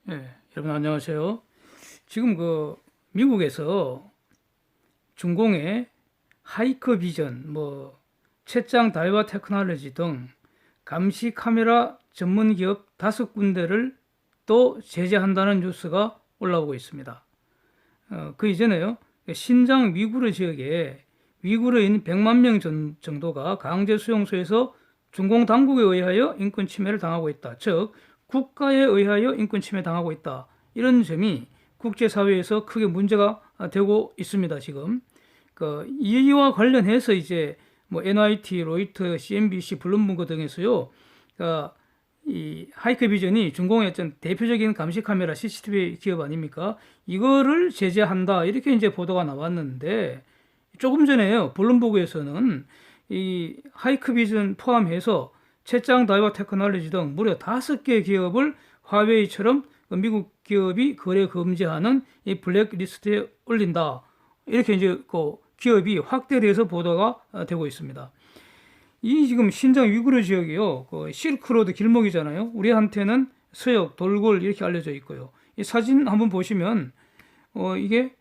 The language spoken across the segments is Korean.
여러분 안녕하세요. 지금 미국에서 중공의 하이크 비전, 채장 다이와 테크놀로지 등 감시 카메라 전문 기업 5군데를 또 제재한다는 뉴스가 올라오고 있습니다. 그 이전에요. 신장 위구르 지역에 위구르인 100만 명 정도가 강제 수용소에서 중공 당국에 의하여 인권 침해를 당하고 있다. 즉, 국가에 의하여 인권 침해 당하고 있다. 이런 점이 국제사회에서 크게 문제가 되고 있습니다. 지금 이와 관련해서 이제 NYT, 로이터, CNBC, 블룸버그 등에서요, 이 하이크비전이 중공의 어떤 대표적인 감시 카메라 CCTV 기업 아닙니까? 이거를 제재한다 이렇게 이제 보도가 나왔는데 조금 전에요 블룸버그에서는 이 하이크비전 포함해서 채장 다이와 테크놀로지 등 무려 5개 기업을 화웨이처럼 미국 기업이 거래 금지하는 이 블랙리스트에 올린다. 이렇게 이제 기업이 확대돼서 보도가 되고 있습니다. 이 지금 신장 위구르 지역이요, 실크로드 길목이잖아요. 우리한테는 서역, 돌골 이렇게 알려져 있고요. 이 사진 한번 보시면 이게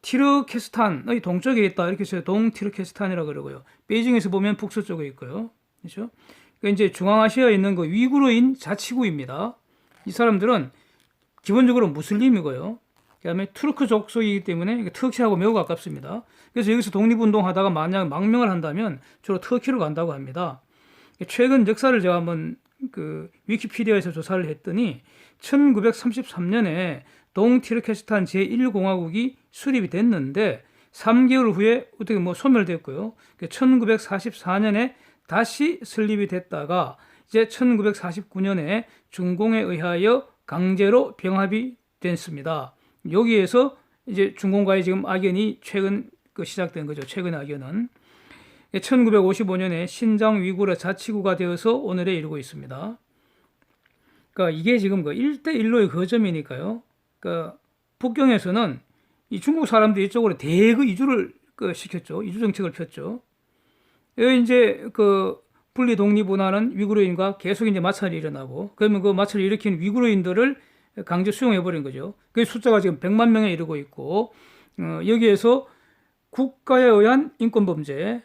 티르케스탄의 동쪽에 있다 이렇게 해서 동티르케스탄이라고 그러고요. 베이징에서 보면 북서쪽에 있고요. 그렇죠? 그러니까 이제 중앙아시아에 있는 위구르인 자치구입니다. 이 사람들은 기본적으로 무슬림이고요. 그다음에 투르크 족속이기 때문에 터키하고 매우 가깝습니다. 그래서 여기서 독립운동하다가 만약 망명을 한다면 주로 터키로 간다고 합니다. 최근 역사를 제가 한번 위키피디아에서 조사를 했더니 1933년에 동티르케스탄 제1공화국이 수립이 됐는데 3개월 후에 어떻게 소멸됐고요. 1944년에 다시 설립이 됐다가 이제 1949년에 중공에 의하여 강제로 병합이 됐습니다. 여기에서 이제 중공과의 지금 악연이 최근 시작된 거죠. 최근의 악연은 1955년에 신장 위구르 자치구가 되어서 오늘에 이르고 있습니다. 그러니까 이게 지금 1대1로의 거점이니까요. 북경에서는 이 중국 사람들이 이쪽으로 대거 이주를 시켰죠. 이주 정책을 폈죠. 이제 분리 독립운하는 위구르인과 계속 이제 마찰이 일어나고, 그러면 그 마찰을 일으킨 위구르인들을 강제 수용해버린 거죠. 그 숫자가 지금 100만 명에 이르고 있고, 여기에서 국가에 의한 인권범죄,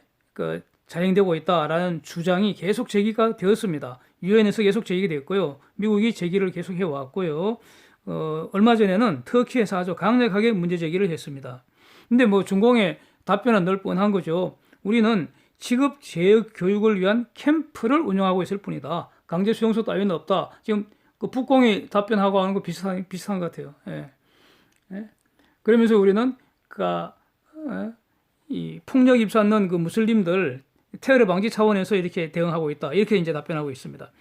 자행되고 있다라는 주장이 계속 제기가 되었습니다. 유엔에서 계속 제기됐고요. 미국이 제기를 계속 해왔고요. 얼마 전에는 터키에서 아주 강력하게 문제 제기를 했습니다. 근데 중공의 답변은 늘 뻔한 거죠. 우리는 직업 재학 교육을 위한 캠프를 운영하고 있을 뿐이다. 강제 수용소 따위는 없다. 지금 북공이 답변하고 하는 거 비슷한 것 같아요. 예. 예. 그러면서 우리는 이 폭력 입사하는 무슬림들 테러 방지 차원에서 이렇게 대응하고 있다. 이렇게 이제 답변하고 있습니다.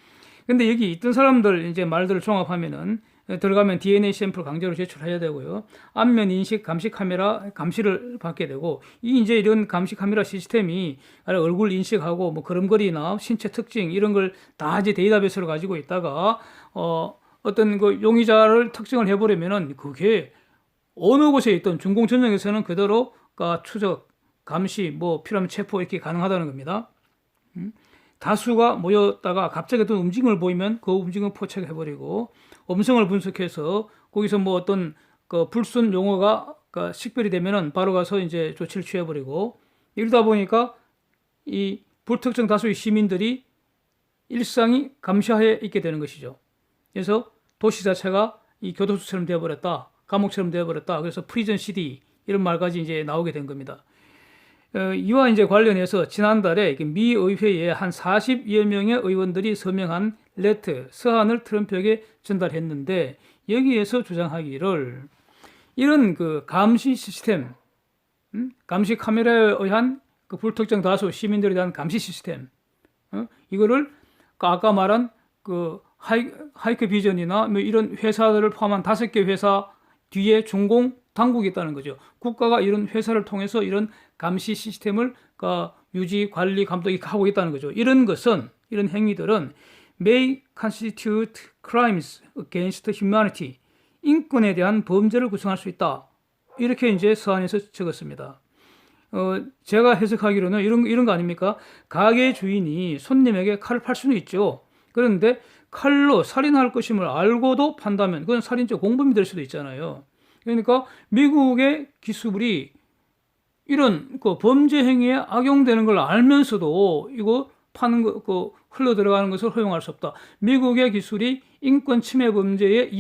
근데 여기 있던 사람들 이제 말들을 종합하면은 들어가면 DNA 샘플 강제로 제출해야 되고요. 안면 인식 감시 카메라 감시를 받게 되고, 이제 이런 감시 카메라 시스템이 얼굴 인식하고 걸음걸이나 신체 특징 이런 걸 다 이제 데이터베이스로 가지고 있다가 어떤 용의자를 특징을 해버리면은 그게 어느 곳에 있던 중공 전역에서는 그대로 추적, 감시, 필요하면 체포 이렇게 가능하다는 겁니다. 다수가 모였다가 갑자기 어떤 움직임을 보이면 그 움직임을 포착해버리고, 음성을 분석해서 거기서 어떤 불순 용어가 식별이 되면은 바로 가서 이제 조치를 취해버리고, 이러다 보니까 이 불특정 다수의 시민들이 일상이 감시하에 있게 되는 것이죠. 그래서 도시 자체가 이 교도소처럼 되어버렸다, 감옥처럼 되어버렸다. 그래서 프리전 시티 이런 말까지 이제 나오게 된 겁니다. 이와 이제 관련해서 지난달에 미 의회에 한 40여 명의 의원들이 서명한 레터, 서한을 트럼프에게 전달했는데, 여기에서 주장하기를 이런 감시 시스템, 감시 카메라에 의한 불특정 다수 시민들에 대한 감시 시스템, 이거를 아까 말한 하이크 비전이나 이런 회사들을 포함한 5개 회사 뒤에 중공 당국이 있다는 거죠. 국가가 이런 회사를 통해서 이런 감시 시스템을 유지, 관리, 감독이 하고 있다는 거죠. 이런 행위들은 may constitute crimes against humanity, 인권에 대한 범죄를 구성할 수 있다. 이렇게 이제 서한에서 적었습니다. 제가 해석하기로는 이런 거 아닙니까? 가게 주인이 손님에게 칼을 팔 수는 있죠. 그런데 칼로 살인할 것임을 알고도 판다면 그건 살인죄 공범이 될 수도 있잖아요. 그러니까 미국의 기술이 이런 그 범죄 행위에 악용되는 걸 알면서도 이거 파는 거, 흘러 들어가는 것을 허용할 수 없다. 미국의 기술이 인권 침해 범죄에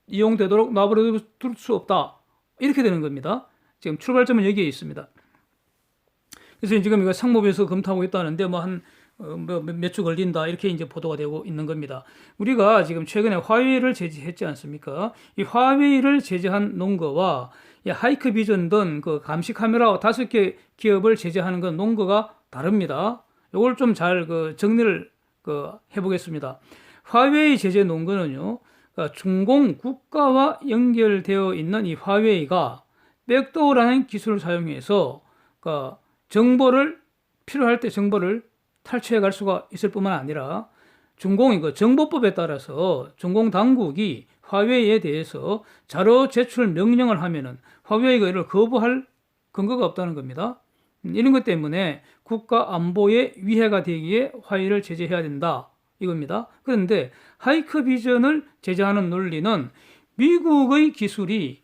이용되도록 놔버려 둘 수 없다. 이렇게 되는 겁니다. 지금 출발점은 여기에 있습니다. 그래서 지금 이거 상무부에서 검토하고 있다는데 몇 주 걸린다 이렇게 이제 보도가 되고 있는 겁니다. 우리가 지금 최근에 화웨이를 제지했지 않습니까? 이 화웨이를 제재한 논거와 이 하이크비전 등 그 감시 카메라 5개 기업을 제재하는 건 논거가 다릅니다. 이걸 좀 잘 정리를 해보겠습니다. 화웨이 제재 논거는요, 그러니까 중공 국가와 연결되어 있는 이 화웨이가 백도어라는 기술을 사용해서 정보를 필요할 때 정보를 탈취해 갈 수가 있을 뿐만 아니라 중공이 정보법에 따라서 중공 당국이 화웨이에 대해서 자료 제출 명령을 하면은 화웨이가 이를 거부할 근거가 없다는 겁니다. 이런 것 때문에 국가 안보에 위해가 되기에 화웨이를 제재해야 된다 이겁니다. 그런데 하이크비전을 제재하는 논리는 미국의 기술이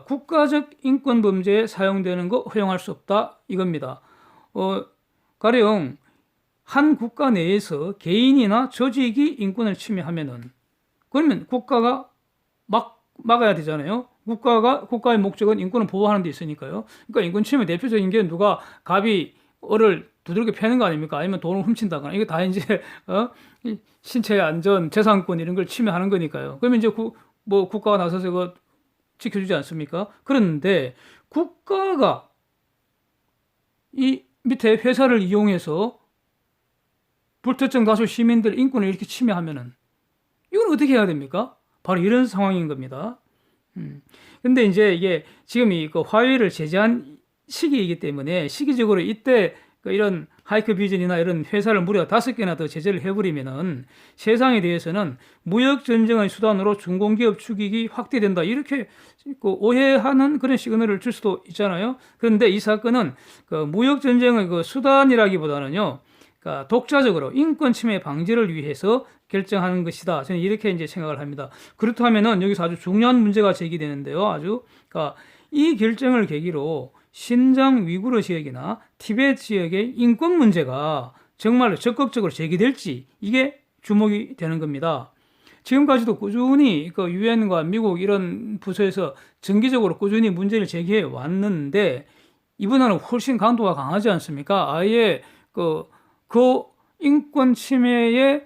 국가적 인권 범죄에 사용되는 거 허용할 수 없다 이겁니다. 가령 한 국가 내에서 개인이나 조직이 인권을 침해하면은 그러면 국가가 막아야 되잖아요. 국가의 목적은 인권을 보호하는 데 있으니까요. 그러니까 인권 침해 대표적인 게 누가 갑이를 두들겨 패는 거 아닙니까? 아니면 돈을 훔친다거나 이게 다 이제 신체의 안전, 재산권 이런 걸 침해하는 거니까요. 그러면 이제 국가가 나서서 이거 지켜주지 않습니까? 그런데 국가가 이 밑에 회사를 이용해서 불특정 다수 시민들 인권을 이렇게 침해하면은 이건 어떻게 해야 됩니까? 바로 이런 상황인 겁니다. 근데 이제 이게 지금 화웨이를 제재한 시기이기 때문에 시기적으로 이때 이런 하이크비전이나 이런 회사를 무려 5개나 더 제재를 해버리면은 세상에 대해서는 무역 전쟁의 수단으로 중공기업 추격이 확대된다 이렇게 오해하는 그런 시그널을 줄 수도 있잖아요. 그런데 이 사건은 무역 전쟁의 수단이라기보다는요, 독자적으로 인권 침해 방지를 위해서 결정하는 것이다. 저는 이렇게 이제 생각을 합니다. 그렇다면은 여기서 아주 중요한 문제가 제기되는데요. 이 결정을 계기로 신장 위구르 지역이나 티베트 지역의 인권 문제가 정말로 적극적으로 제기될지 이게 주목이 되는 겁니다. 지금까지도 꾸준히 유엔과 미국 이런 부서에서 정기적으로 꾸준히 문제를 제기해 왔는데 이번에는 훨씬 강도가 강하지 않습니까? 아예 그 인권 침해에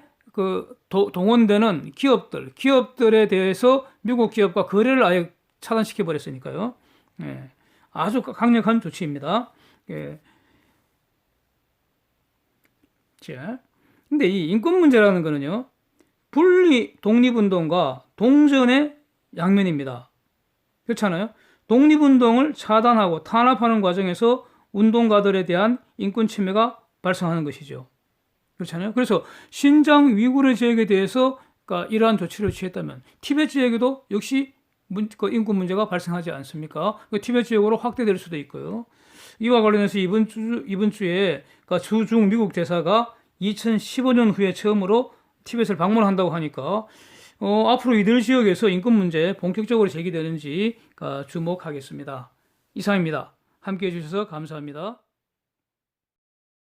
동원되는 기업들에 대해서 미국 기업과 거래를 아예 차단시켜 버렸으니까요. 예, 아주 강력한 조치입니다. 예. 자, 근데 이 인권 문제라는 거는요, 분리 독립운동과 동전의 양면입니다. 그렇잖아요. 독립운동을 차단하고 탄압하는 과정에서 운동가들에 대한 인권 침해가 발생하는 것이죠. 그렇잖아요. 그래서 신장 위구르 지역에 대해서 이러한 조치를 취했다면 티베트 지역에도 역시 인권 문제가 발생하지 않습니까? 티베트 지역으로 확대될 수도 있고요. 이와 관련해서 이번 주에 주중 미국 대사가 2015년 후에 처음으로 티베트를 방문한다고 하니까 앞으로 이들 지역에서 인권 문제 본격적으로 제기되는지 주목하겠습니다. 이상입니다. 함께해 주셔서 감사합니다.